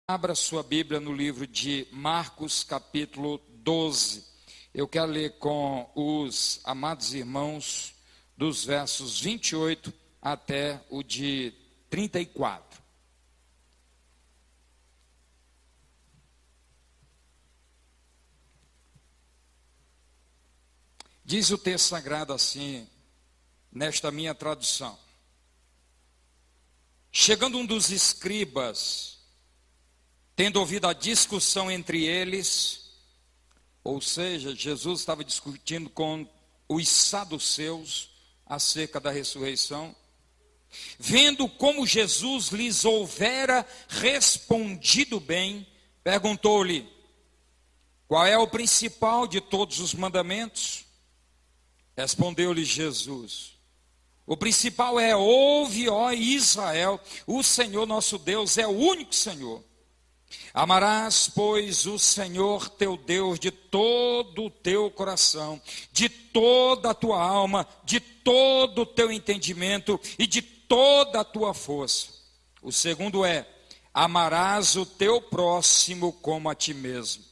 Abra sua Bíblia no livro de Marcos, capítulo 12. Eu quero ler com os amados irmãos dos versos 28 até o de 34. Diz o texto sagrado assim, nesta minha tradução. Chegando um dos escribas, tendo ouvido a discussão entre eles, ou seja, Jesus estava discutindo com os saduceus acerca da ressurreição, vendo como Jesus lhes houvera respondido bem, perguntou-lhe: qual é o principal de todos os mandamentos? Respondeu-lhe Jesus: o principal é: ouve, ó Israel, o Senhor nosso Deus é o único Senhor. Amarás, pois, o Senhor teu Deus de todo o teu coração, de toda a tua alma, de todo o teu entendimento e de toda a tua força. O segundo é: amarás o teu próximo como a ti mesmo.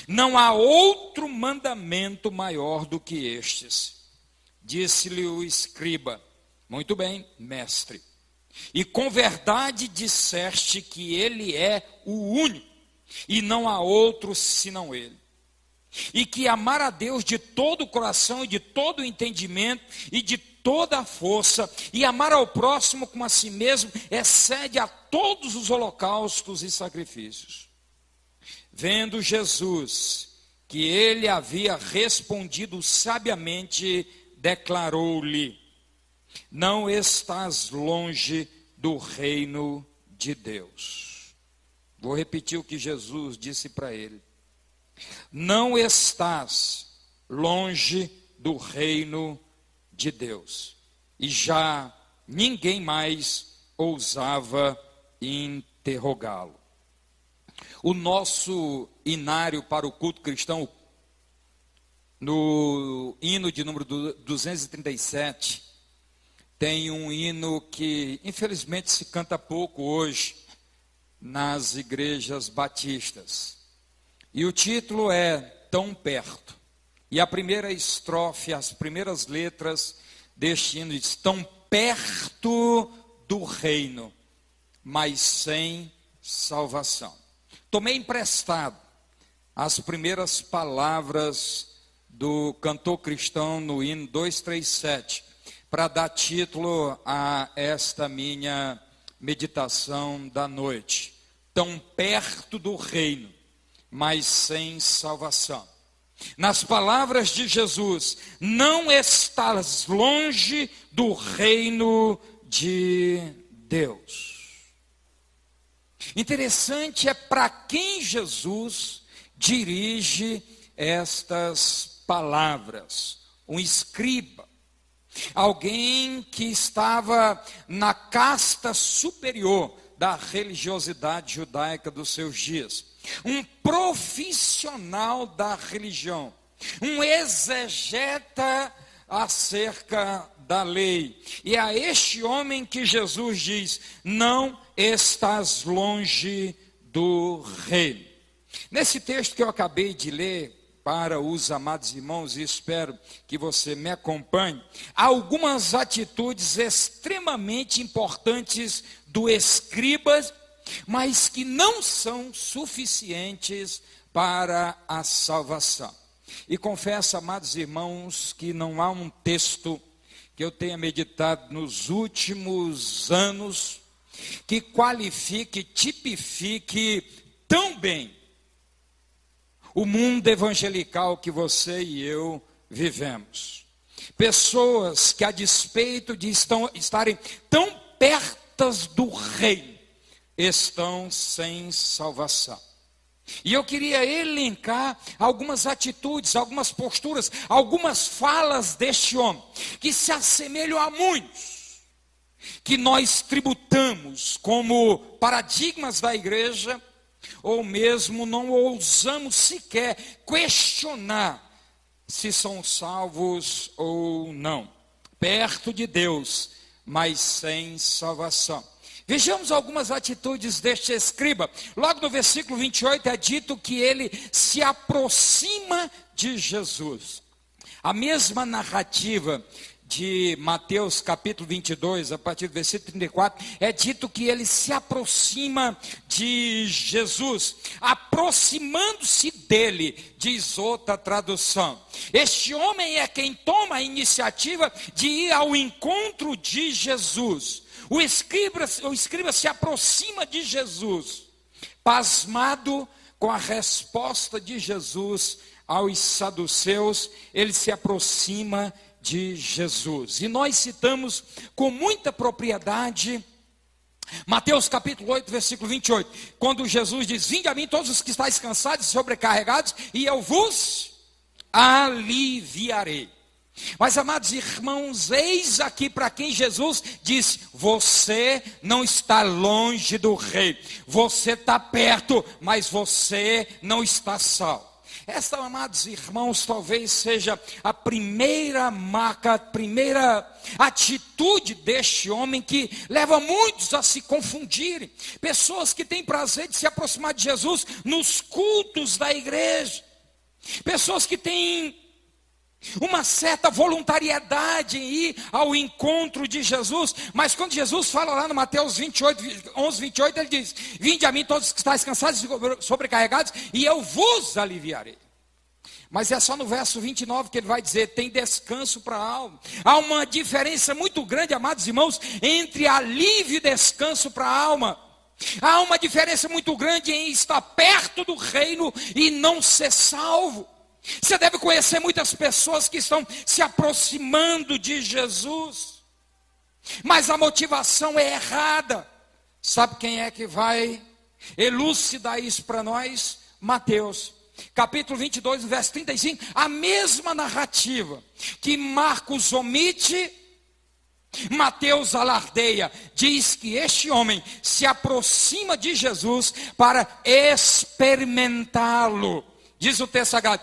Não há outro mandamento maior do que estes. Disse-lhe o escriba: muito bem, mestre. E com verdade disseste que ele é o único, e não há outro senão ele. E que amar a Deus de todo o coração e de todo o entendimento e de toda a força, e amar ao próximo como a si mesmo, excede a todos os holocaustos e sacrifícios. Vendo Jesus que ele havia respondido sabiamente, declarou-lhe: não estás longe do reino de Deus. Vou repetir o que Jesus disse para ele. Não estás longe do reino de Deus. E já ninguém mais ousava interrogá-lo. O nosso inário para o culto cristão, no hino de número 237, tem um hino que infelizmente se canta pouco hoje nas igrejas batistas. E o título é Tão Perto. E a primeira estrofe, as primeiras letras deste hino diz: tão perto do reino, mas sem salvação. Tomei emprestado as primeiras palavras do cantor cristão no hino 237, para dar título a esta minha meditação da noite. Tão perto do reino, mas sem salvação. Nas palavras de Jesus: não estás longe do reino de Deus. Interessante é para quem Jesus dirige estas palavras. Um escriba, alguém que estava na casta superior da religiosidade judaica dos seus dias. Um profissional da religião. Um exegeta acerca da lei. E é a este homem que Jesus diz: não estás longe do reino. Nesse texto que eu acabei de ler para os amados irmãos, e espero que você me acompanhe, há algumas atitudes extremamente importantes do escriba, mas que não são suficientes para a salvação. E confesso, amados irmãos, que não há um texto que eu tenha meditado nos últimos anos que qualifique, tipifique tão bem o mundo evangelical que você e eu vivemos. Pessoas que, a despeito de estarem tão perto do reino, estão sem salvação. E eu queria elencar algumas atitudes, algumas posturas, algumas falas deste homem, que se assemelham a muitos, que nós tributamos como paradigmas da igreja, ou mesmo não ousamos sequer questionar se são salvos ou não. Perto de Deus, mas sem salvação. Vejamos algumas atitudes deste escriba. Logo no versículo 28 é dito que ele se aproxima de Jesus. A mesma narrativa de Mateus capítulo 22, a partir do versículo 34, é dito que ele se aproxima de Jesus. Aproximando-se dele, diz outra tradução. Este homem é quem toma a iniciativa de ir ao encontro de Jesus. O escriba se aproxima de Jesus, pasmado com a resposta de Jesus aos saduceus, ele se aproxima de Jesus. E nós citamos com muita propriedade Mateus capítulo 8, versículo 28, quando Jesus diz: vinde a mim todos os que estáis cansados e sobrecarregados, e eu vos aliviarei. Mas, amados irmãos, eis aqui para quem Jesus diz: você não está longe do rei, você está perto, mas você não está salvo. Esta, amados irmãos, talvez seja a primeira marca, a primeira atitude deste homem que leva muitos a se confundirem. Pessoas que têm prazer de se aproximar de Jesus nos cultos da igreja. Pessoas que têm uma certa voluntariedade em ir ao encontro de Jesus, mas quando Jesus fala lá no Mateus 11, 28, ele diz: vinde a mim todos que estáis cansados e sobrecarregados, e eu vos aliviarei. Mas é só no verso 29 que ele vai dizer: tem descanso para a alma. Há uma diferença muito grande, amados irmãos, entre alívio e descanso para a alma. Há uma diferença muito grande em estar perto do reino e não ser salvo. Você deve conhecer muitas pessoas que estão se aproximando de Jesus, mas a motivação é errada. Sabe quem é que vai elucidar isso para nós? Mateus capítulo 22, verso 35, a mesma narrativa que Marcos omite, Mateus alardeia. Diz que este homem se aproxima de Jesus para experimentá-lo. Diz o texto sagrado,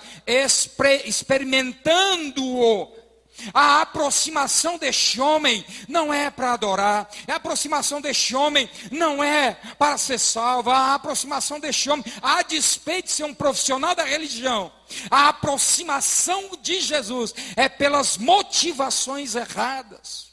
experimentando-o. A aproximação deste homem não é para adorar. A aproximação deste homem não é para ser salvo. A aproximação deste homem, a despeito de ser um profissional da religião, a aproximação de Jesus é pelas motivações erradas.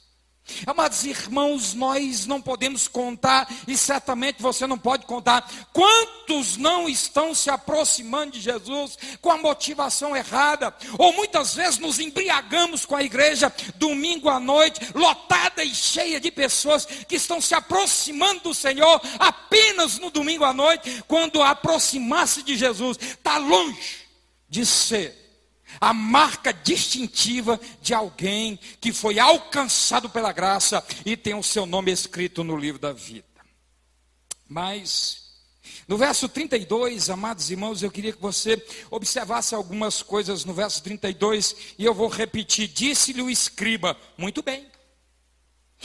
Amados irmãos, nós não podemos contar, e certamente você não pode contar, quantos não estão se aproximando de Jesus com a motivação errada, ou muitas vezes nos embriagamos com a igreja domingo à noite, lotada e cheia de pessoas que estão se aproximando do Senhor apenas no domingo à noite, quando aproximar-se de Jesus está longe de ser a marca distintiva de alguém que foi alcançado pela graça e tem o seu nome escrito no livro da vida. Mas, no verso 32, amados irmãos, eu queria que você observasse algumas coisas no verso 32, e eu vou repetir. Disse-lhe o escriba: muito bem.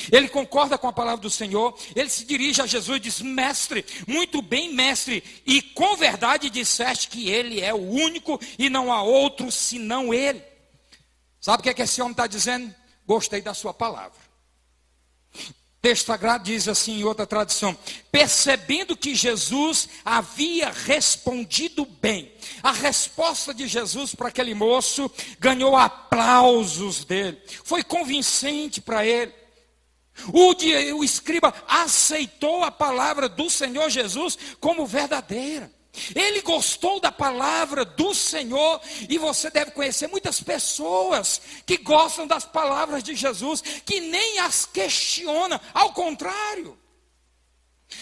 Ele concorda com a palavra do Senhor, ele se dirige a Jesus e diz: mestre, muito bem, mestre, e com verdade disseste que ele é o único e não há outro senão ele. Sabe o que esse homem está dizendo? Gostei da sua palavra. O texto sagrado diz assim em outra tradução: percebendo que Jesus havia respondido bem. A resposta de Jesus para aquele moço ganhou aplausos dele, foi convincente para ele. O escriba aceitou a palavra do Senhor Jesus como verdadeira. Ele gostou da palavra do Senhor. E você deve conhecer muitas pessoas que gostam das palavras de Jesus, que nem as questiona, ao contrário.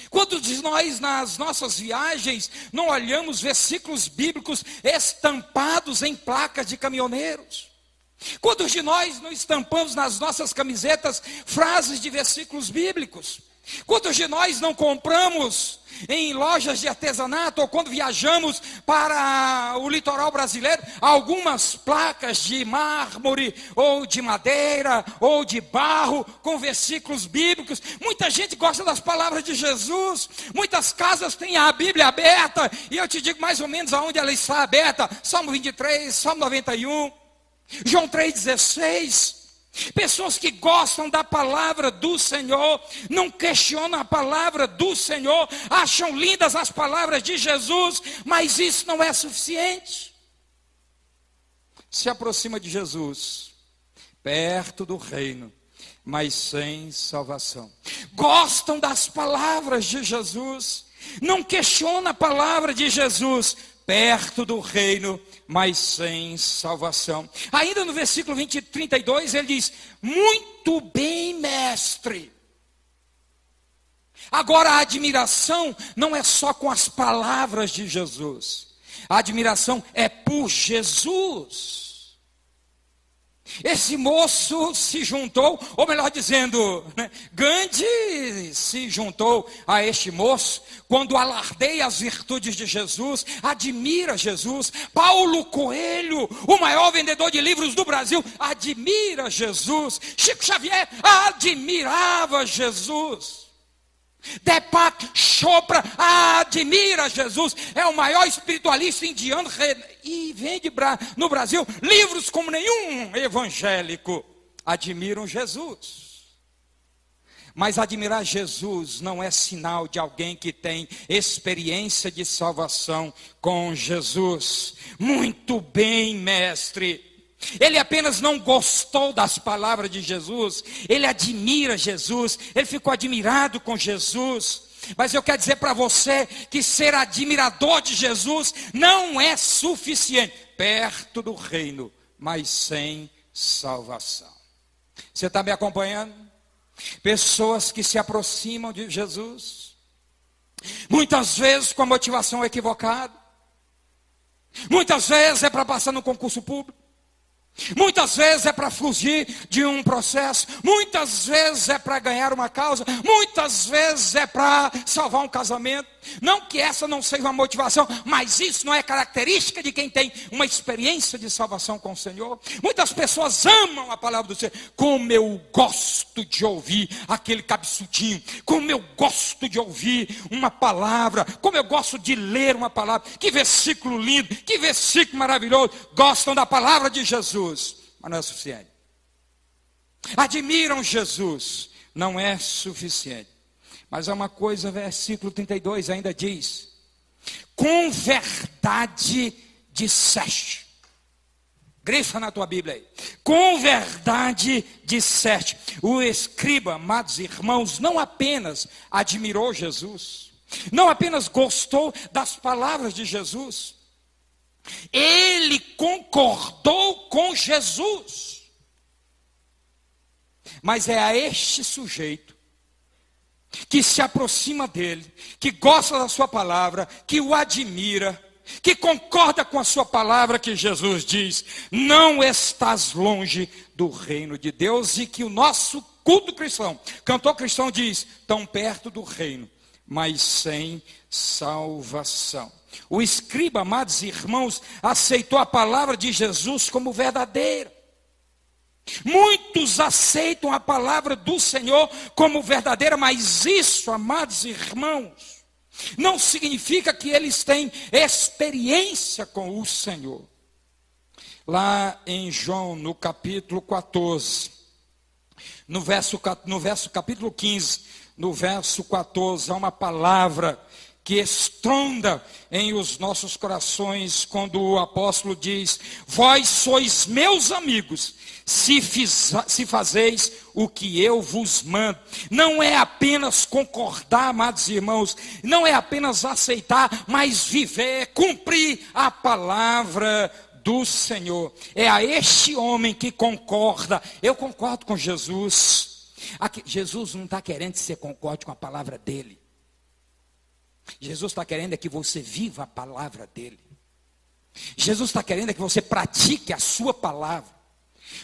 Quantos de nós nas nossas viagens não olhamos versículos bíblicos estampados em placas de caminhoneiros? Quantos de nós não estampamos nas nossas camisetas frases de versículos bíblicos? Quantos de nós não compramos em lojas de artesanato, ou quando viajamos para o litoral brasileiro, algumas placas de mármore, ou de madeira, ou de barro, com versículos bíblicos? Muita gente gosta das palavras de Jesus. Muitas casas têm a Bíblia aberta, e eu te digo mais ou menos aonde ela está aberta: Salmo 23, Salmo 91, João 3,16. Pessoas que gostam da palavra do Senhor, não questionam a palavra do Senhor, acham lindas as palavras de Jesus, mas isso não é suficiente. Se aproxima de Jesus, perto do reino, mas sem salvação. Gostam das palavras de Jesus, não questionam a palavra de Jesus, perto do reino, mas sem salvação. Ainda no versículo 32 ele diz: muito bem, mestre. Agora a admiração não é só com as palavras de Jesus, a admiração é por Jesus. Esse moço se juntou, ou melhor dizendo, Gandhi se juntou a este moço, quando alardeia as virtudes de Jesus, admira Jesus. Paulo Coelho, o maior vendedor de livros do Brasil, admira Jesus. Chico Xavier admirava Jesus. Deepak Chopra admira Jesus, é o maior espiritualista indiano e vende no Brasil livros como nenhum evangélico. Admiram Jesus. Mas admirar Jesus não é sinal de alguém que tem experiência de salvação com Jesus. Muito bem, mestre. Ele apenas não gostou das palavras de Jesus, ele admira Jesus, ele ficou admirado com Jesus. Mas eu quero dizer para você que ser admirador de Jesus não é suficiente. Perto do reino, mas sem salvação. Você está me acompanhando? Pessoas que se aproximam de Jesus, muitas vezes com a motivação equivocada, muitas vezes é para passar no concurso público, muitas vezes é para fugir de um processo, muitas vezes é para ganhar uma causa, muitas vezes é para salvar um casamento. Não que essa não seja uma motivação, mas isso não é característica de quem tem uma experiência de salvação com o Senhor. Muitas pessoas amam a palavra do Senhor. Como eu gosto de ouvir aquele cabeçudinho, como eu gosto de ouvir uma palavra, como eu gosto de ler uma palavra. Que versículo lindo, que versículo maravilhoso. Gostam da palavra de Jesus, mas não é suficiente. Admiram Jesus, não é suficiente. Mas há uma coisa, versículo 32 ainda diz: com verdade disseste. Grifa na tua Bíblia aí. Com verdade disseste. O escriba, amados irmãos, não apenas admirou Jesus, não apenas gostou das palavras de Jesus, ele concordou com Jesus. Mas é a este sujeito que se aproxima dele, que gosta da sua palavra, que o admira, que concorda com a sua palavra, que Jesus diz: não estás longe do reino de Deus. E que o nosso culto cristão, cantor cristão diz: tão perto do reino, mas sem salvação. O escriba, amados irmãos, aceitou a palavra de Jesus como verdadeira. Muitos aceitam a palavra do Senhor como verdadeira, mas isso, amados irmãos, não significa que eles têm experiência com o Senhor. Lá em João, no capítulo 14, no capítulo 15, no verso 14, há uma palavra que estronda em os nossos corações, quando o apóstolo diz: vós sois meus amigos, se fazeis o que eu vos mando. Não é apenas concordar, amados irmãos, não é apenas aceitar, mas viver, cumprir a palavra do Senhor. É a este homem que concorda. Eu concordo com Jesus. Aqui, Jesus não está querendo que você concorde com a palavra dele. Jesus está querendo é que você viva a palavra dele. Jesus está querendo é que você pratique a sua palavra.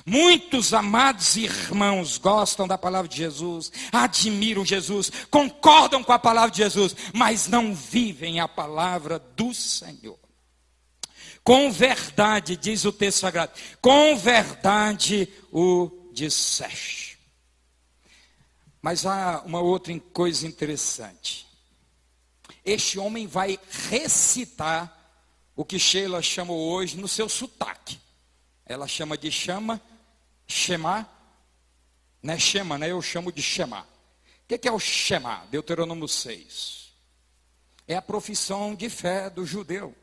Muitos amados irmãos gostam da palavra de Jesus, admiram Jesus, concordam com a palavra de Jesus, mas não vivem a palavra do Senhor. Com verdade, diz o texto sagrado, com verdade o disseste. Mas há uma outra coisa interessante. Este homem vai recitar o que Sheila chamou hoje no seu sotaque. Ela chama de Shema, Não é Shema, né? Eu chamo de Shema. O que é o Shema? Deuteronômio 6. É a profissão de fé do judeu.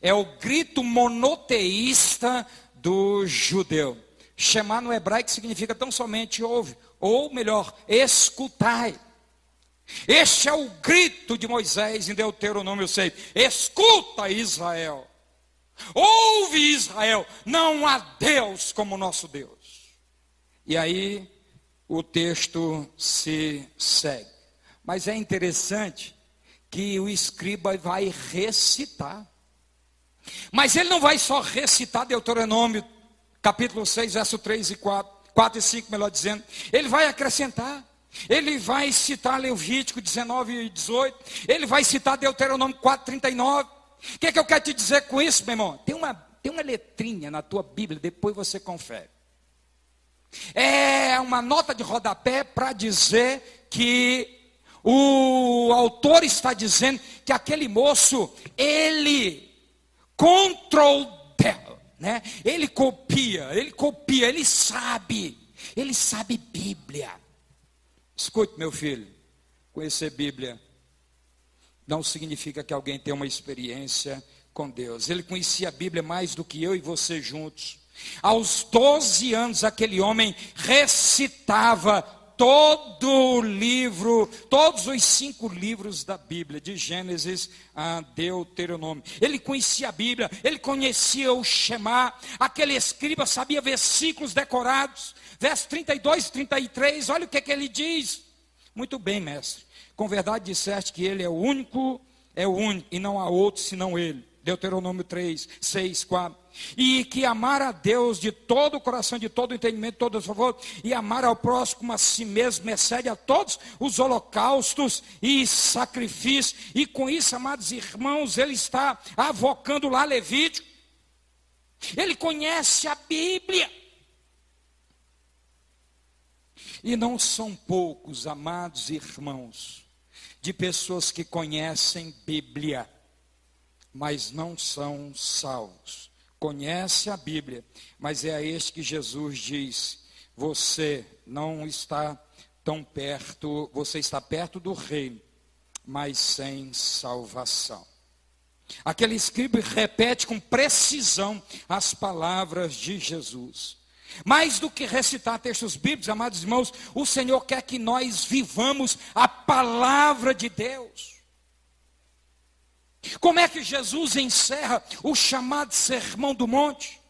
É o grito monoteísta do judeu. Shema no hebraico significa tão somente ouve, ou melhor, escutai. Este é o grito de Moisés em Deuteronômio 6. Escuta, Israel. Ouve, Israel. Não há Deus como nosso Deus. E aí o texto se segue. Mas é interessante que o escriba vai recitar. Mas ele não vai só recitar Deuteronômio capítulo 6, verso 3 e 4 e 5, melhor dizendo. Ele vai acrescentar. Ele vai citar Levítico 19 e 18. Ele vai citar Deuteronômio 4, 39. O que eu quero te dizer com isso, meu irmão? Tem uma letrinha na tua Bíblia, depois você confere. É uma nota de rodapé para dizer que o autor está dizendo que aquele moço, ele control del, né? Ele copia, ele sabe Bíblia. Escute, meu filho, conhecer Bíblia não significa que alguém tenha uma experiência com Deus. Ele conhecia a Bíblia mais do que eu e você juntos. Aos 12 anos, aquele homem recitava todo o livro, todos os 5 livros da Bíblia, de Gênesis a Deuteronômio. Ele conhecia a Bíblia, ele conhecia o Shema. Aquele escriba sabia versículos decorados, versos 32 e 33, olha o que ele diz. Muito bem, mestre, com verdade disseste que ele é o único, e não há outro senão ele. Deuteronômio 3, 6, 4. E que amar a Deus de todo o coração, de todo o entendimento, de todo o favor, e amar ao próximo como a si mesmo, excede a todos os holocaustos e sacrifícios. E com isso, amados irmãos, ele está avocando lá Levítico. Ele conhece a Bíblia. E não são poucos, amados irmãos, de pessoas que conhecem Bíblia, mas não são salvos. Conhece a Bíblia, mas é a este que Jesus diz: você não está tão perto, você está perto do reino, mas sem salvação. Aquele escriba repete com precisão as palavras de Jesus. Mais do que recitar textos bíblicos, amados irmãos, o Senhor quer que nós vivamos a palavra de Deus. Como é que Jesus encerra o chamado Sermão do Monte?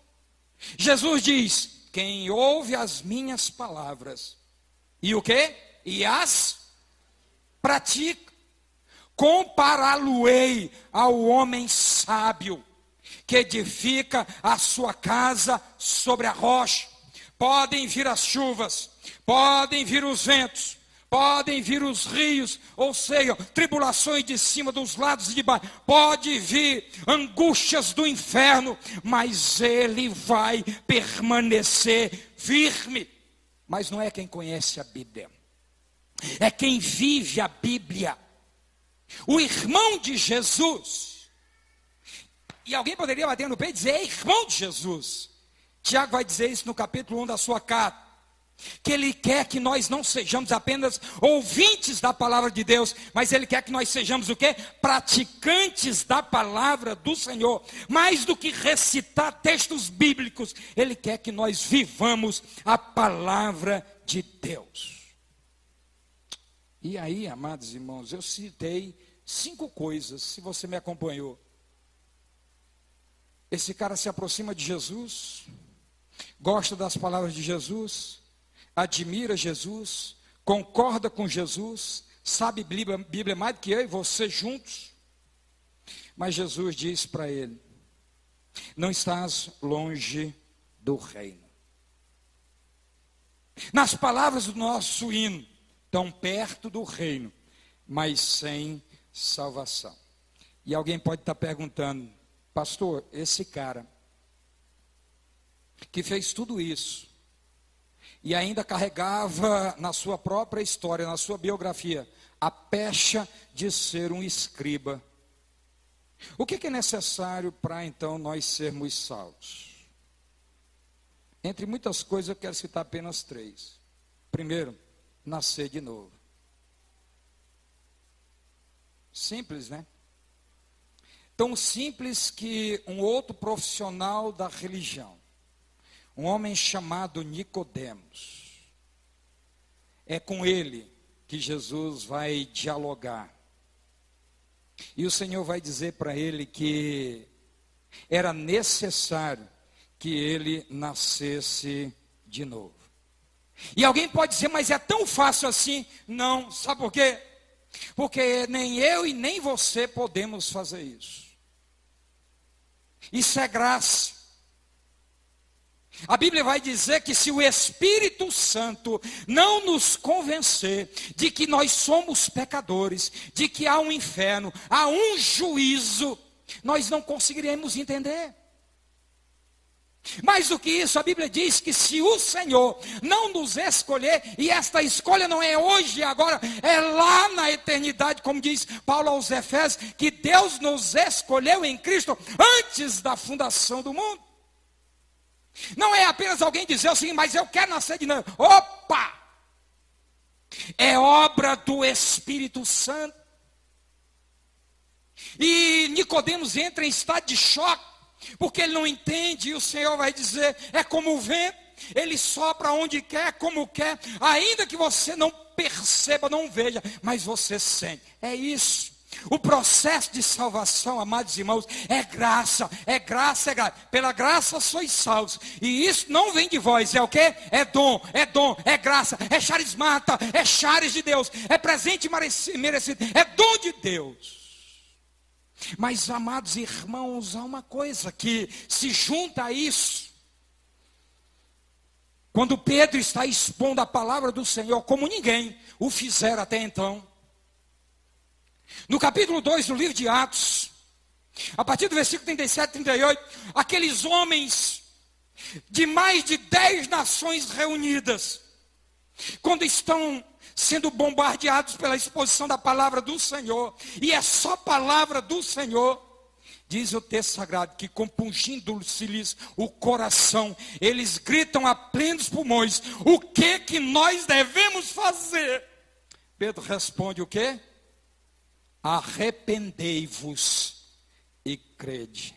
Jesus diz: quem ouve as minhas palavras, e o quê? E as pratica, compará-lo-ei ao homem sábio, que edifica a sua casa sobre a rocha. Podem vir as chuvas, podem vir os ventos, podem vir os rios, ou seja, tribulações de cima, dos lados e de baixo, pode vir angústias do inferno, mas ele vai permanecer firme. Mas não é quem conhece a Bíblia, é quem vive a Bíblia. O irmão de Jesus, e alguém poderia bater no peito e dizer: é irmão de Jesus. Tiago vai dizer isso no capítulo 1 da sua carta, que ele quer que nós não sejamos apenas ouvintes da palavra de Deus, mas ele quer que nós sejamos o quê? Praticantes da palavra do Senhor. Mais do que recitar textos bíblicos, ele quer que nós vivamos a palavra de Deus. E aí, amados irmãos, eu citei 5 coisas, se você me acompanhou. Esse cara se aproxima de Jesus, gosta das palavras de Jesus, admira Jesus, concorda com Jesus, sabe Bíblia mais do que eu e você juntos. Mas Jesus diz para ele: não estás longe do reino. Nas palavras do nosso hino, tão perto do reino, mas sem salvação. E alguém pode estar perguntando: pastor, esse cara que fez tudo isso e ainda carregava na sua própria história, na sua biografia, a pecha de ser um escriba, o que é necessário para então nós sermos salvos? Entre muitas coisas eu quero citar apenas 3. Primeiro, nascer de novo. Simples, né? Tão simples que um outro profissional da religião, um homem chamado Nicodemos, é com ele que Jesus vai dialogar. E o Senhor vai dizer para ele que era necessário que ele nascesse de novo. E alguém pode dizer, mas é tão fácil assim? Não, sabe por quê? Porque nem eu e nem você podemos fazer isso. Isso é graça. A Bíblia vai dizer que se o Espírito Santo não nos convencer de que nós somos pecadores, de que há um inferno, há um juízo, nós não conseguiremos entender. Mais do que isso, a Bíblia diz que se o Senhor não nos escolher, e esta escolha não é hoje e agora, é lá na eternidade, como diz Paulo aos Efésios, que Deus nos escolheu em Cristo antes da fundação do mundo. Não é apenas alguém dizer assim, mas eu quero nascer de novo. Opa! É obra do Espírito Santo. E Nicodemos entra em estado de choque, porque ele não entende, e o Senhor vai dizer, é como o vento, ele sopra onde quer, como quer, ainda que você não perceba, não veja, mas você sente. É isso. O processo de salvação, amados irmãos, é graça, é graça, é graça. Pela graça sois salvos. E isso não vem de vós, é o quê? É dom, é graça, é charismata, é charis de Deus, é presente merecido, é dom de Deus. Mas, amados irmãos, há uma coisa que se junta a isso. Quando Pedro está expondo a palavra do Senhor, como ninguém o fizera até então. No capítulo 2 do livro de Atos, a partir do versículo 37 e 38, aqueles homens de mais de 10 nações reunidas, quando estão sendo bombardeados pela exposição da palavra do Senhor, e é só palavra do Senhor, diz o texto sagrado, que compungindo-se-lhes o coração, eles gritam a plenos pulmões, o que nós devemos fazer? Pedro responde o quê? Arrependei-vos e crede.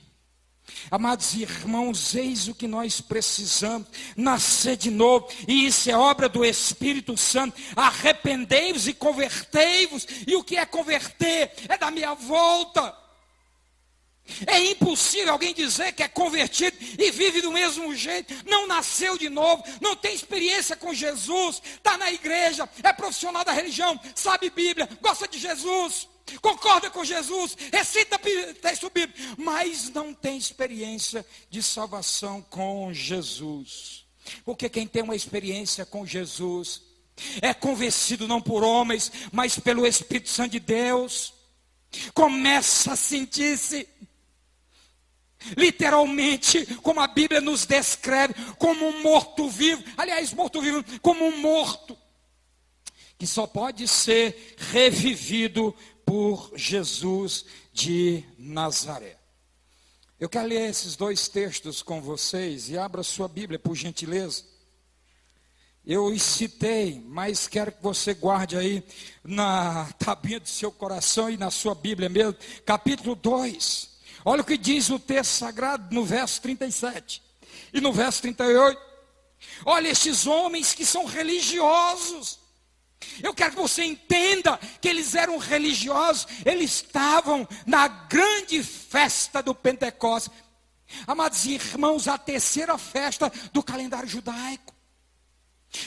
Amados irmãos, eis o que nós precisamos, nascer de novo, e isso é obra do Espírito Santo. Arrependei-vos e convertei-vos. E o que é converter? É dar meia volta. É impossível alguém dizer que é convertido e vive do mesmo jeito, não nasceu de novo, não tem experiência com Jesus, está na igreja, é profissional da religião, sabe Bíblia, gosta de Jesus, concorda com Jesus, recita texto bíblico, mas não tem experiência de salvação com Jesus. Porque quem tem uma experiência com Jesus é convencido não por homens, mas pelo Espírito Santo de Deus. Começa a sentir-se literalmente, como a Bíblia nos descreve, como um morto-vivo. Aliás, morto-vivo, como um morto, que só pode ser revivido por Jesus de Nazaré. Eu quero ler esses dois textos com vocês, e abra sua Bíblia, por gentileza. Eu os citei, mas quero que você guarde aí na tabinha do seu coração e na sua Bíblia mesmo, capítulo 2. Olha o que diz o texto sagrado no verso 37 e no verso 38. Olha estes homens que são religiosos. Eu quero que você entenda que eles eram religiosos. Eles estavam na grande festa do Pentecostes. Amados irmãos, a terceira festa do calendário judaico.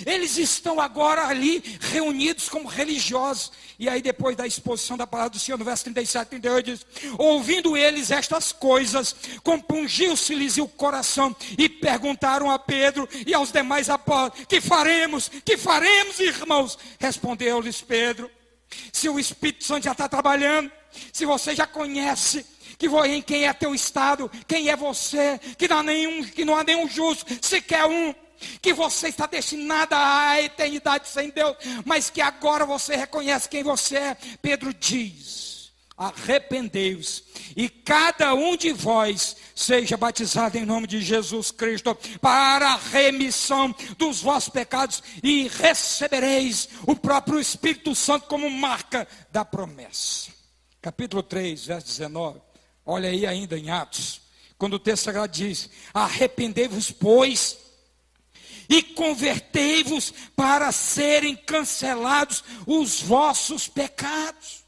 Eles estão agora ali reunidos como religiosos. E aí depois da exposição da palavra do Senhor, no verso 37 e 38 diz: ouvindo eles estas coisas, compungiu-se-lhes o coração, e perguntaram a Pedro e aos demais apóstolos: que faremos, irmãos? Respondeu-lhes Pedro: se o Espírito Santo já está trabalhando, se você já conhece em quem é teu estado, quem é você, que não há nenhum justo, sequer um, que você está destinada à eternidade sem Deus, mas que agora você reconhece quem você é. Pedro diz: arrependei-vos e cada um de vós seja batizado em nome de Jesus Cristo para a remissão dos vossos pecados e recebereis o próprio Espírito Santo como marca da promessa. Capítulo 3, verso 19. Olha aí ainda em Atos, quando o texto sagrado diz: arrependei-vos, pois, e convertei-vos para serem cancelados os vossos pecados.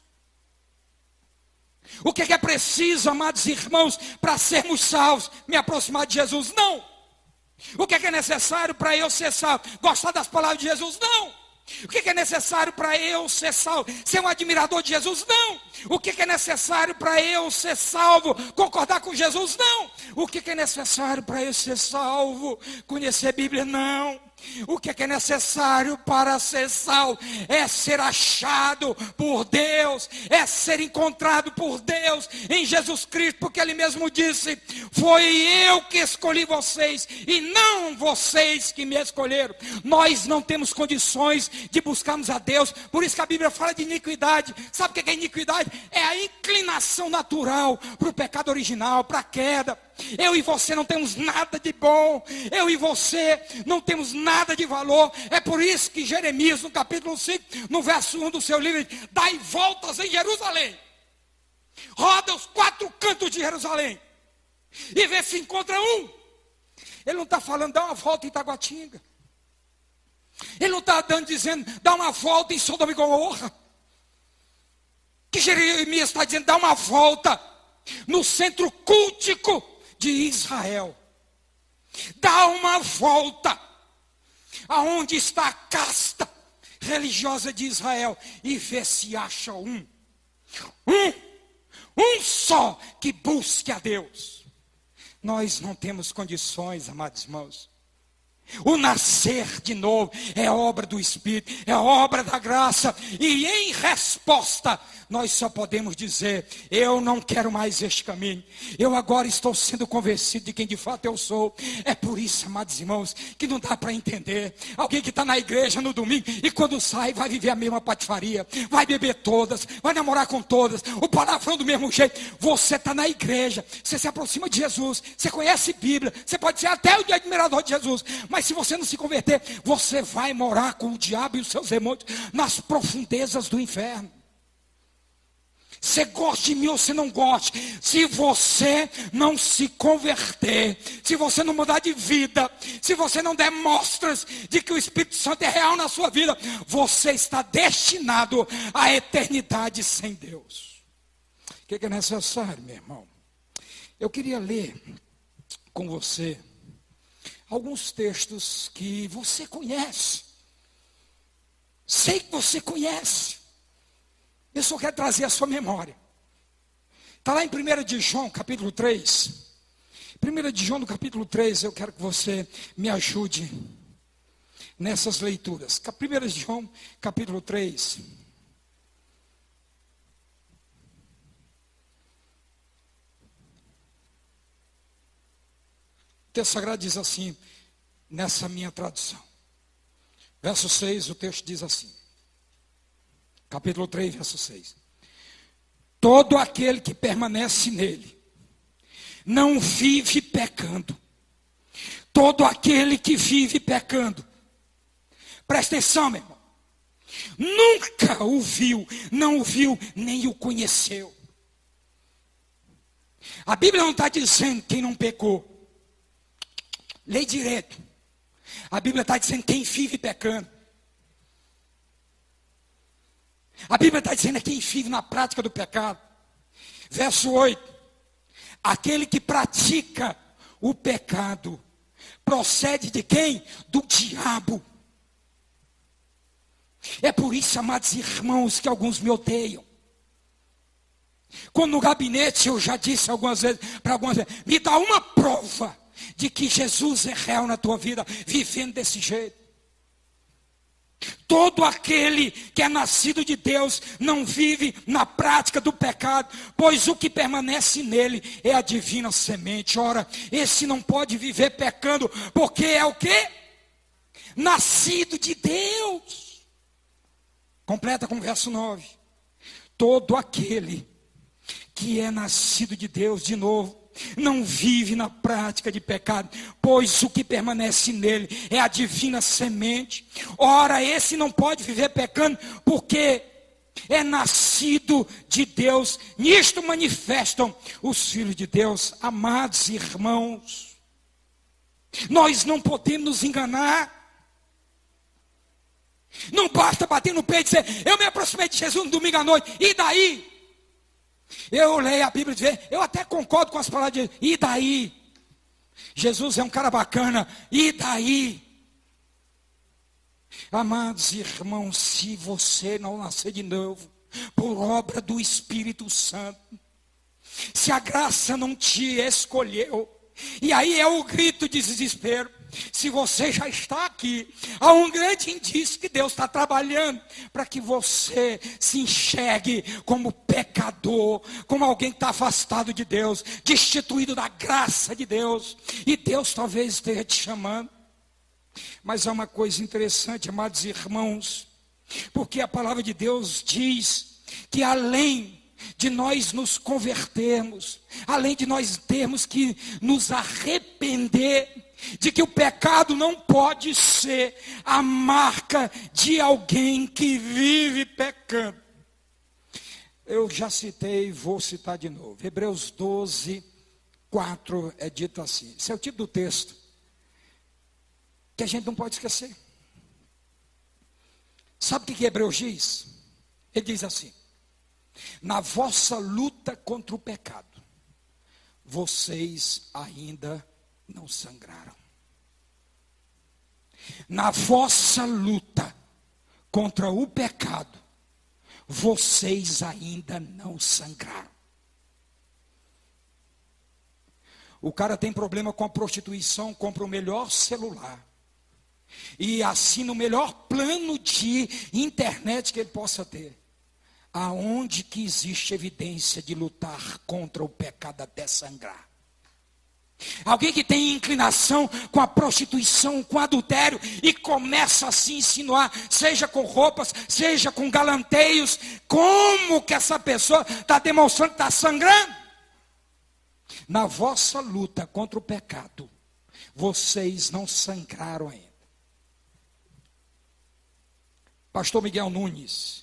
O que é preciso, amados irmãos, para sermos salvos? Me aproximar de Jesus? Não. O que é necessário para eu ser salvo? Gostar das palavras de Jesus? Não. O que é necessário para eu ser salvo? Ser um admirador de Jesus? Não. O que é necessário para eu ser salvo? Concordar com Jesus? Não. O que é necessário para eu ser salvo? Conhecer a Bíblia? Não. O que é necessário para ser salvo? É ser achado por Deus, é ser encontrado por Deus em Jesus Cristo, porque Ele mesmo disse: foi eu que escolhi vocês e não vocês que me escolheram. Nós não temos condições de buscarmos a Deus, por isso que a Bíblia fala de iniquidade. Sabe o que é iniquidade? É a inclinação natural para o pecado original, para a queda. Eu e você não temos nada de bom, eu e você não temos nada de valor. É por isso que Jeremias, no capítulo 5, no verso 1 do seu livro, diz: dai voltas em Jerusalém, roda os 4 cantos de Jerusalém e vê se encontra um. Ele não está falando, dá uma volta em Taguatinga. Ele não está dizendo, dá uma volta em Sodoma e Gomorra. Que Jeremias está dizendo, dá uma volta no centro cultico de Israel. Dá uma volta aonde está a casta religiosa de Israel e vê se acha um só que busque a Deus. Nós não temos condições, amados irmãos. O nascer de novo é obra do Espírito, é obra da graça. E em resposta, nós só podemos dizer: eu não quero mais este caminho. Eu agora estou sendo convencido de quem de fato eu sou. É por isso, amados irmãos, que não dá para entender alguém que está na igreja no domingo e quando sai vai viver a mesma patifaria, vai beber todas, vai namorar com todas, o palavrão do mesmo jeito. Você está na igreja, você se aproxima de Jesus, você conhece Bíblia, você pode ser até o admirador de Jesus, mas se você não se converter, você vai morar com o diabo e os seus demônios nas profundezas do inferno. Você gosta de mim ou você não gosta, se você não se converter, se você não mudar de vida, se você não der mostras de que o Espírito Santo é real na sua vida, você está destinado à eternidade sem Deus. O que é necessário, meu irmão? Eu queria ler com você alguns textos que você conhece. Sei que você conhece. Eu só quero trazer a sua memória. Está lá em 1 de João, capítulo 3. 1 de João, no capítulo 3, eu quero que você me ajude nessas leituras. 1 de João, capítulo 3. O texto sagrado diz assim, nessa minha tradução. Verso 6, o texto diz assim. Capítulo 3, verso 6. Todo aquele que permanece nele não vive pecando. Todo aquele que vive pecando, presta atenção, meu irmão, nunca o viu, não o viu, nem o conheceu. A Bíblia não está dizendo quem não pecou. Lê direito. A Bíblia está dizendo quem vive pecando. A Bíblia está dizendo quem vive na prática do pecado. Verso 8. Aquele que pratica o pecado procede de quem? Do diabo. É por isso, amados irmãos, que alguns me odeiam. Quando no gabinete eu já disse algumas vezes, para algumas vezes, me dá uma prova de que Jesus é real na tua vida, vivendo desse jeito. Todo aquele que é nascido de Deus não vive na prática do pecado, pois o que permanece nele é a divina semente. Ora, esse não pode viver pecando, porque é o quê? Nascido de Deus. Completa com o verso 9. Todo aquele que é nascido de Deus, de novo, não vive na prática de pecado, pois o que permanece nele é a divina semente. Ora, esse não pode viver pecando, porque é nascido de Deus. Nisto manifestam os filhos de Deus. Amados irmãos, nós não podemos nos enganar. Não basta bater no peito e dizer: eu me aproximei de Jesus no domingo à noite, e daí? Eu leio a Bíblia e digo: eu até concordo com as palavras de Jesus, e daí? Jesus é um cara bacana, e daí? Amados irmãos, se você não nascer de novo, por obra do Espírito Santo, se a graça não te escolheu, e aí é o grito de desespero. Se você já está aqui, há um grande indício que Deus está trabalhando para que você se enxergue como pecador, como alguém que está afastado de Deus, destituído da graça de Deus, e Deus talvez esteja te chamando. Mas há uma coisa interessante, amados irmãos, porque a palavra de Deus diz que além de nós nos convertermos, além de nós termos que nos arrepender, de que o pecado não pode ser a marca de alguém que vive pecando. Eu já citei, vou citar de novo. Hebreus 12, 4 é dito assim. Esse é o tipo do texto que a gente não pode esquecer. Sabe o que Hebreus diz? Ele diz assim: na vossa luta contra o pecado, vocês ainda não sangraram. Na vossa luta contra o pecado, vocês ainda não sangraram. O cara tem problema com a prostituição, compra o melhor celular e assina o melhor plano de internet que ele possa ter. Aonde que existe evidência de lutar contra o pecado até sangrar? Alguém que tem inclinação com a prostituição, com o adultério, e começa a se insinuar, seja com roupas, seja com galanteios, como que essa pessoa está demonstrando que está sangrando? Na vossa luta contra o pecado, vocês não sangraram ainda. Pastor Miguel Nunes,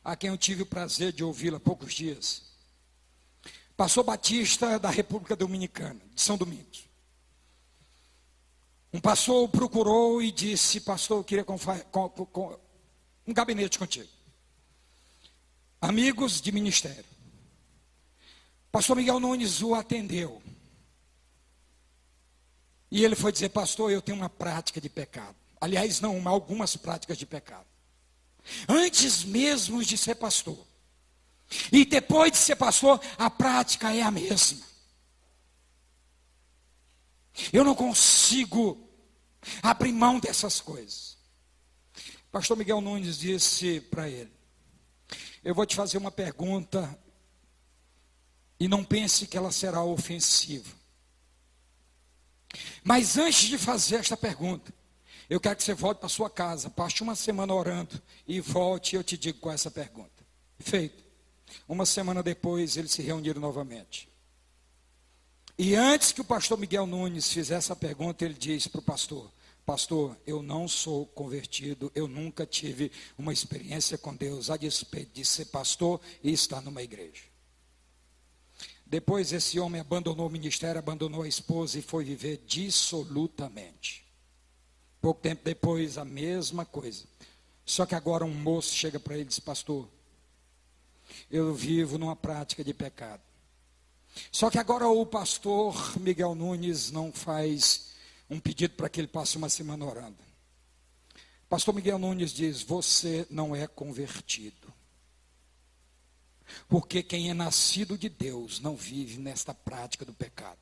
a quem eu tive o prazer de ouvi-lo há poucos dias, pastor batista da República Dominicana, de São Domingos. Um pastor o procurou e disse: pastor, eu queria um gabinete contigo. Amigos de ministério. Pastor Miguel Nunes o atendeu. E ele foi dizer: pastor, eu tenho uma prática de pecado. Aliás, não, algumas práticas de pecado. Antes mesmo de ser pastor. E depois de ser pastor, a prática é a mesma. Eu não consigo abrir mão dessas coisas. Pastor Miguel Nunes disse para ele: eu vou te fazer uma pergunta, e não pense que ela será ofensiva. Mas antes de fazer esta pergunta, eu quero que você volte para sua casa, passe uma semana orando, e volte e eu te digo qual é essa pergunta. Feito. Uma semana depois, eles se reuniram novamente. E antes que o pastor Miguel Nunes fizesse a pergunta, ele disse para o pastor: pastor, eu não sou convertido, eu nunca tive uma experiência com Deus, a despeito de ser pastor e estar numa igreja. Depois esse homem abandonou o ministério, abandonou a esposa e foi viver dissolutamente. Pouco tempo depois, a mesma coisa. Só que agora um moço chega para ele e diz: pastor, eu vivo numa prática de pecado. Só que agora o pastor Miguel Nunes não faz um pedido para que ele passe uma semana orando. Pastor Miguel Nunes diz: você não é convertido. Porque quem é nascido de Deus não vive nesta prática do pecado.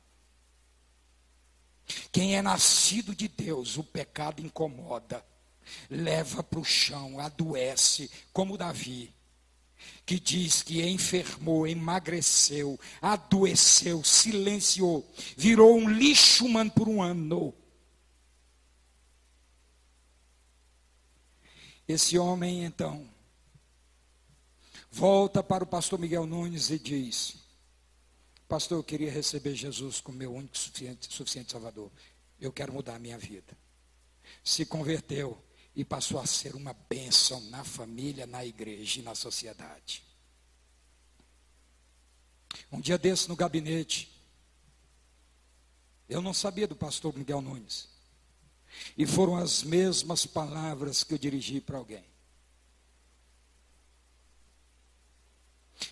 Quem é nascido de Deus, o pecado incomoda, leva para o chão, adoece, como Davi, que diz que enfermou, emagreceu, adoeceu, silenciou, virou um lixo humano por um ano. Esse homem então volta para o pastor Miguel Nunes e diz: Pastor, eu queria receber Jesus como meu único suficiente Salvador. Eu quero mudar a minha vida. Se converteu e passou a ser uma bênção na família, na igreja e na sociedade. Um dia desse no gabinete, eu não sabia do pastor Miguel Nunes. E foram as mesmas palavras que eu dirigi para alguém.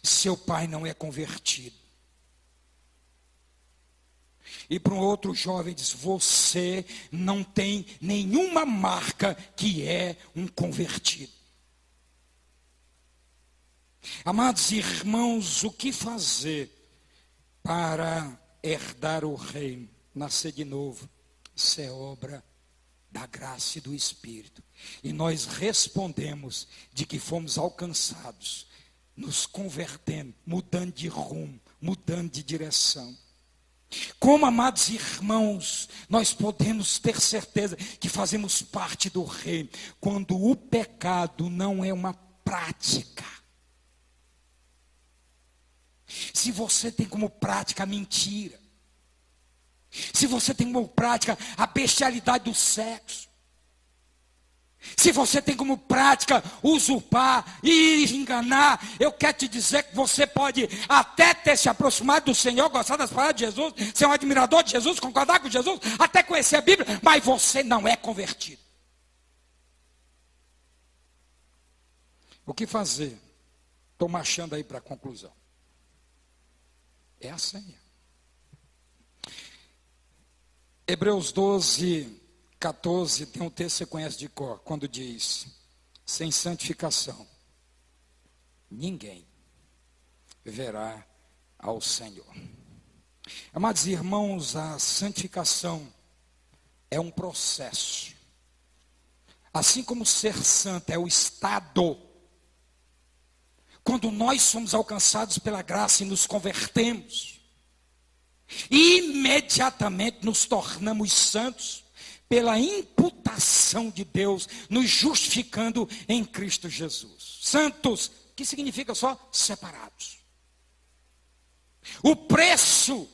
Seu pai não é convertido. E para um outro jovem diz: você não tem nenhuma marca que é um convertido. Amados irmãos, o que fazer para herdar o reino, nascer de novo? Isso é obra da graça e do Espírito. E nós respondemos de que fomos alcançados, nos convertendo, mudando de rumo, mudando de direção. Como, amados irmãos, nós podemos ter certeza que fazemos parte do reino, quando o pecado não é uma prática. Se você tem como prática a mentira, se você tem como prática a bestialidade do sexo, se você tem como prática usurpar e enganar, eu quero te dizer que você pode até ter se aproximado do Senhor, gostar das palavras de Jesus, ser um admirador de Jesus, concordar com Jesus, até conhecer a Bíblia, mas você não é convertido. O que fazer? Estou marchando aí para a conclusão. É a senha. Hebreus 12, 14, tem um texto que você conhece de cor, quando diz: sem santificação, ninguém verá ao Senhor. Amados irmãos, a santificação é um processo. Assim como ser santo é o estado, quando nós somos alcançados pela graça e nos convertemos, imediatamente nos tornamos santos pela imputação de Deus, nos justificando em Cristo Jesus. Santos, que significa só separados. O preço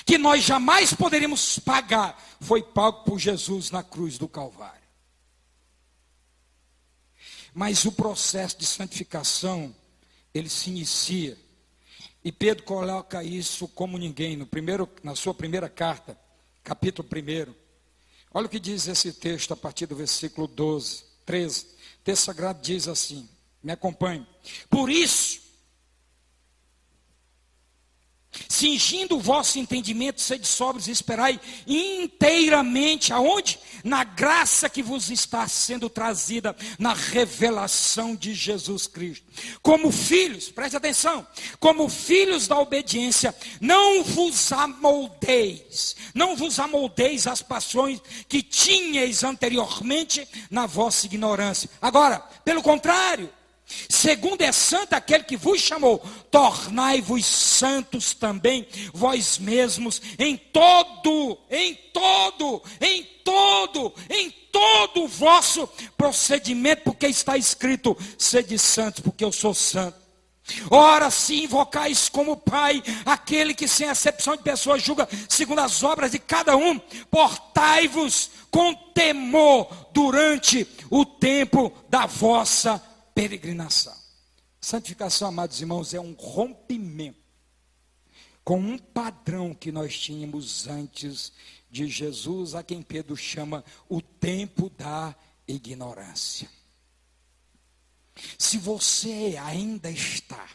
que nós jamais poderíamos pagar foi pago por Jesus na cruz do Calvário. Mas o processo de santificação, ele se inicia, e Pedro coloca isso como ninguém, na sua primeira carta, capítulo 1. Olha o que diz esse texto a partir do versículo 13. O texto sagrado diz assim, me acompanhe. Por isso, cingindo o vosso entendimento, sede sóbrios e esperai inteiramente, aonde? Na graça que vos está sendo trazida, na revelação de Jesus Cristo. Como filhos, preste atenção, como filhos da obediência, não vos amoldeis às paixões que tinhais anteriormente na vossa ignorância. Agora, pelo contrário, segundo é santo aquele que vos chamou, tornai-vos santos também vós mesmos em todo o vosso procedimento, porque está escrito: sede santos, porque eu sou santo. Ora, se invocais como Pai aquele que sem acepção de pessoas julga segundo as obras de cada um, portai-vos com temor durante o tempo da vossa peregrinação. Santificação, amados irmãos, é um rompimento com um padrão que nós tínhamos antes de Jesus, a quem Pedro chama o tempo da ignorância. Se você ainda está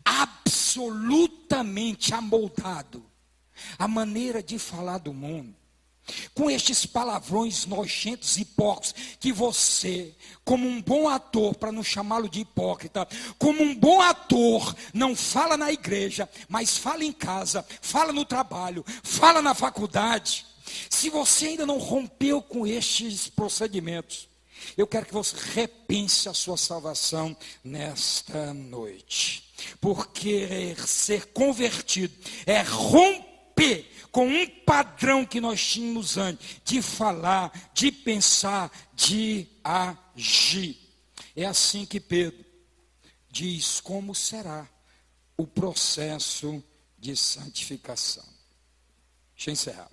absolutamente amoldado à maneira de falar do mundo, com estes palavrões nojentos e porcos, que você, como um bom ator, para não chamá-lo de hipócrita, como um bom ator, não fala na igreja, mas fala em casa, fala no trabalho, fala na faculdade. Se você ainda não rompeu com estes procedimentos, eu quero que você repense a sua salvação nesta noite, porque ser convertido é romper com um padrão que nós tínhamos antes, de falar, de pensar, de agir. É assim que Pedro diz: como será o processo de santificação. Deixa eu encerrar.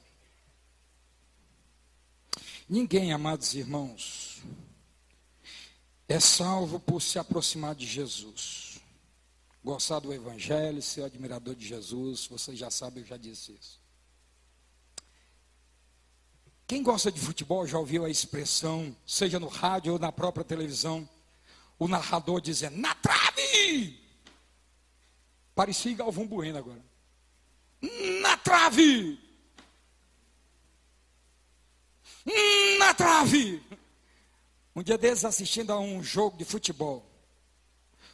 Ninguém, amados irmãos, é salvo por se aproximar de Jesus. Gostar do Evangelho, ser admirador de Jesus, você já sabe, eu já disse isso. Quem gosta de futebol já ouviu a expressão, seja no rádio ou na própria televisão, o narrador dizendo, na trave! Parecia Galvão Bueno agora. Na trave! Na trave! Um dia desses, assistindo a um jogo de futebol,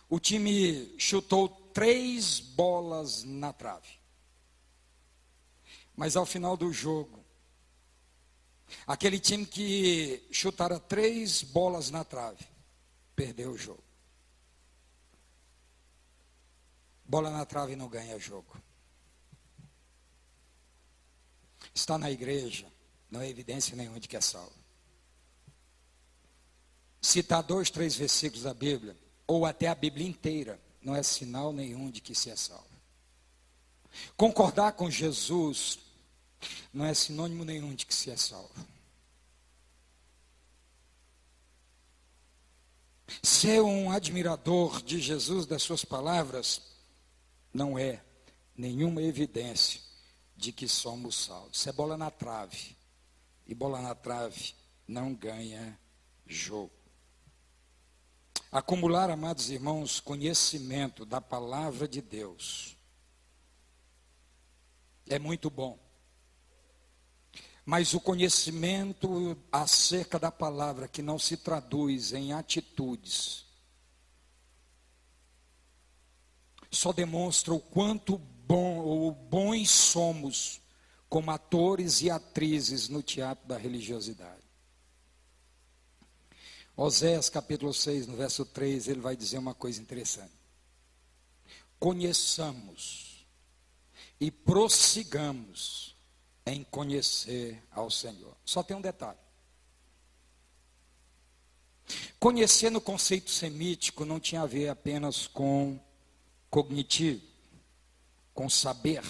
o time chutou 3 bolas na trave. Mas ao final do jogo, aquele time que chutara 3 bolas na trave, perdeu o jogo. Bola na trave não ganha jogo. Está na igreja, não é evidência nenhuma de que é salvo. Citar 2, 3 versículos da Bíblia, ou até a Bíblia inteira, não é sinal nenhum de que se é salvo. Concordar com Jesus não é sinônimo nenhum de que se é salvo. Ser um admirador de Jesus, das suas palavras, não é nenhuma evidência de que somos salvos. Isso é bola na trave. E bola na trave não ganha jogo. Acumular, amados irmãos, conhecimento da palavra de Deus é muito bom. Mas o conhecimento acerca da palavra que não se traduz em atitudes, só demonstra o quanto bons somos como atores e atrizes no teatro da religiosidade. Oséias capítulo 6, no verso 3, ele vai dizer uma coisa interessante. Conheçamos e prossigamos em conhecer ao Senhor. Só tem um detalhe. Conhecer no conceito semítico não tinha a ver apenas com cognitivo, com saber,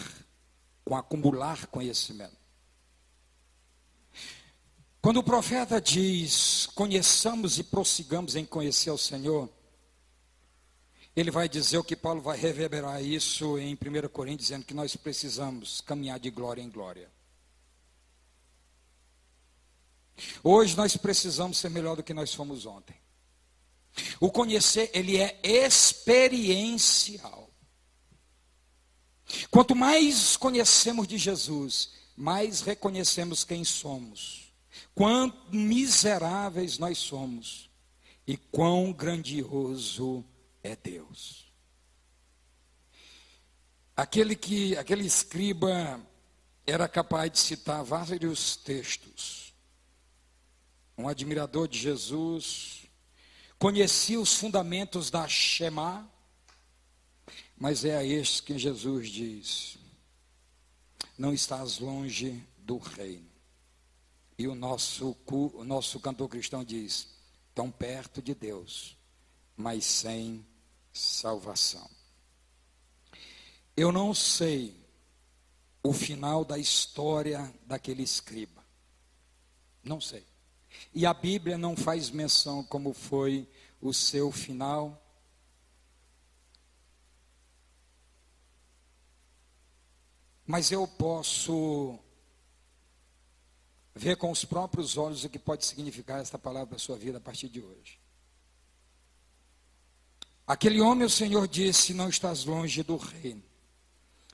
com acumular conhecimento. Quando o profeta diz, conheçamos e prossigamos em conhecer ao Senhor, ele vai dizer o que Paulo vai reverberar isso em 1 Coríntios, dizendo que nós precisamos caminhar de glória em glória. Hoje nós precisamos ser melhor do que nós fomos ontem. O conhecer, ele é experiencial. Quanto mais conhecemos de Jesus, mais reconhecemos quem somos. Quão miseráveis nós somos e quão grandioso é Deus. Aquele escriba era capaz de citar vários textos. Um admirador de Jesus, conhecia os fundamentos da Shema, mas é a este que Jesus diz, não estás longe do reino. E o nosso cantor cristão diz, tão perto de Deus, mas sem salvação. Eu não sei o final da história daquele escriba. Não sei. E a Bíblia não faz menção como foi o seu final. Mas eu posso ver com os próprios olhos o que pode significar esta palavra para a sua vida a partir de hoje. Aquele homem, o Senhor disse, não estás longe do reino.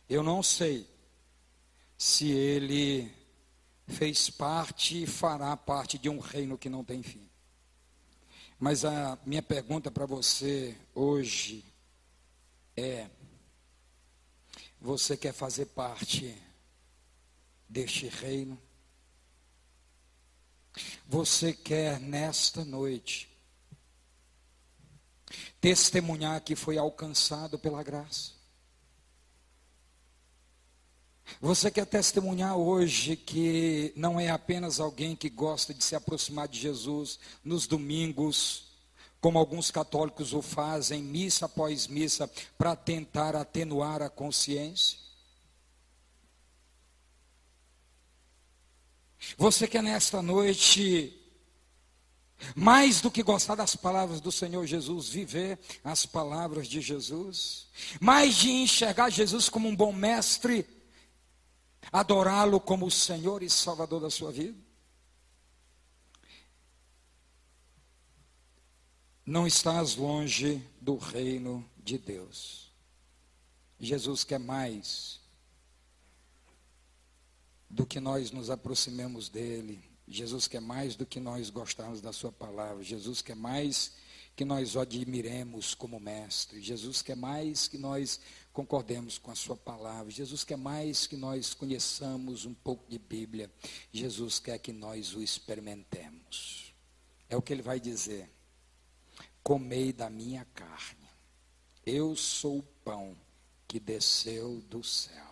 Eu não sei se ele fez parte e fará parte de um reino que não tem fim. Mas a minha pergunta para você hoje é, você quer fazer parte deste reino? Você quer nesta noite testemunhar que foi alcançado pela graça? Você quer testemunhar hoje que não é apenas alguém que gosta de se aproximar de Jesus nos domingos, como alguns católicos o fazem, missa após missa, para tentar atenuar a consciência? Você quer nesta noite, mais do que gostar das palavras do Senhor Jesus, viver as palavras de Jesus? Mais de enxergar Jesus como um bom mestre, adorá-lo como o Senhor e Salvador da sua vida? Não estás longe do reino de Deus. Jesus quer mais do que nós nos aproximemos dele. Jesus quer mais do que nós gostarmos da sua palavra. Jesus quer mais que nós o admiremos como mestre. Jesus quer mais que nós concordemos com a sua palavra. Jesus quer mais que nós conheçamos um pouco de Bíblia. Jesus quer que nós o experimentemos. É o que ele vai dizer. Comei da minha carne. Eu sou o pão que desceu do céu.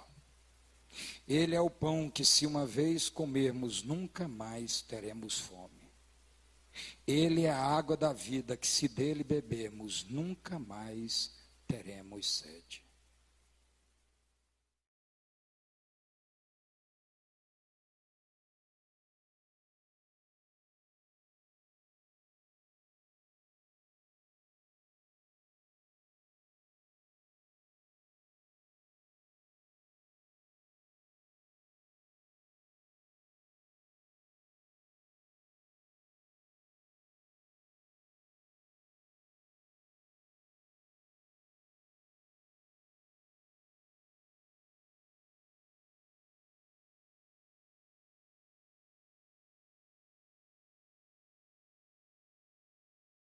Ele é o pão que, se uma vez comermos, nunca mais teremos fome. Ele é a água da vida que, se dele bebermos, nunca mais teremos sede.